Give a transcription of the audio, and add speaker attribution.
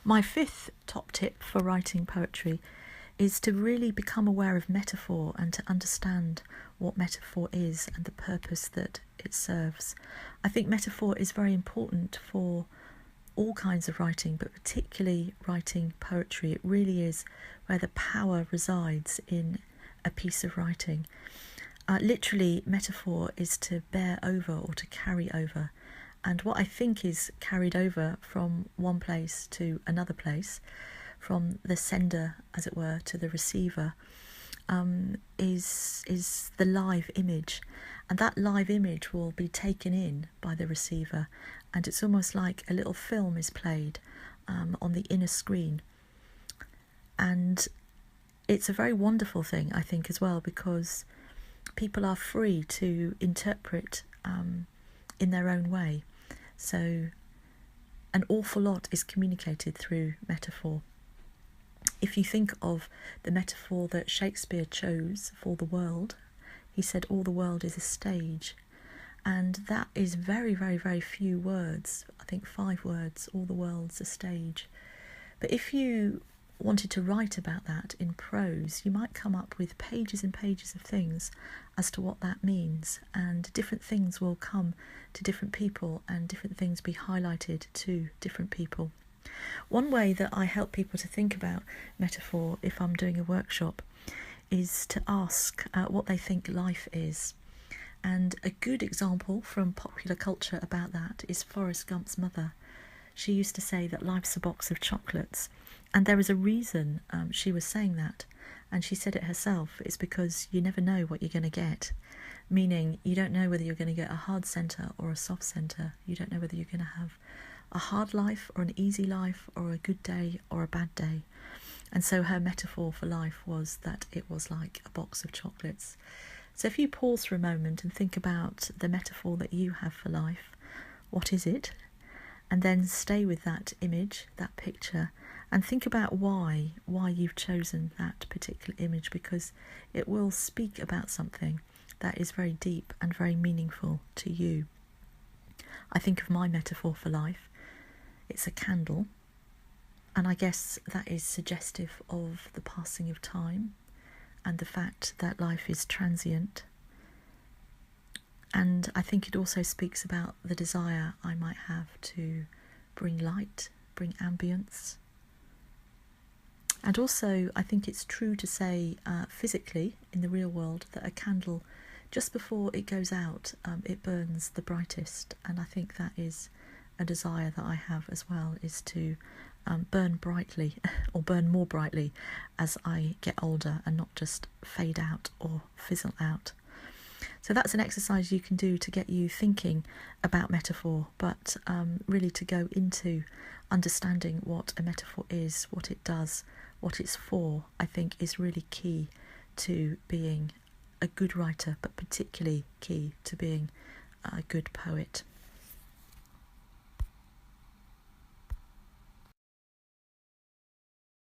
Speaker 1: My fifth top tip for writing poetry is to really become aware of metaphor and to understand what metaphor is and the purpose that it serves. I think metaphor is very important for all kinds of writing, but particularly writing poetry. It really is where the power resides in a piece of writing. Literally, metaphor is to bear over or to carry over. And what I think is carried over from one place to another place, from the sender, as it were, to the receiver, is the live image. And that live image will be taken in by the receiver. And it's almost like a little film is played on the inner screen. And it's a very wonderful thing, I think, as well, because people are free to interpret in their own way. So an awful lot is communicated through metaphor. If you think of the metaphor that Shakespeare chose for the world, he said all the world is a stage. And that is very, very, very few words. I think 5 words, all the world's a stage. But if you wanted to write about that in prose, you might come up with pages and pages of things as to what that means, and different things will come to different people and different things be highlighted to different people. One way that I help people to think about metaphor if I'm doing a workshop is to ask what they think life is. And a good example from popular culture about that is Forrest Gump's mother. She used to say that life's a box of chocolates. And there is a reason she was saying that. And she said it herself. It's because you never know what you're going to get. Meaning you don't know whether you're going to get a hard centre or a soft centre. You don't know whether you're going to have a hard life or an easy life or a good day or a bad day. And so her metaphor for life was that it was like a box of chocolates. So if you pause for a moment and think about the metaphor that you have for life, what is it? And then stay with that image, that picture, and think about why you've chosen that particular image, because it will speak about something that is very deep and very meaningful to you. I think of my metaphor for life. It's a candle, and I guess that is suggestive of the passing of time and the fact that life is transient. And I think it also speaks about the desire I might have to bring light, bring ambience. And also, I think it's true to say physically in the real world that a candle, just before it goes out, it burns the brightest. And I think that is a desire that I have as well, is to burn brightly or burn more brightly as I get older and not just fade out or fizzle out. So that's an exercise you can do to get you thinking about metaphor, but really to go into understanding what a metaphor is, what it does, what it's for, I think is really key to being a good writer, but particularly key to being a good poet.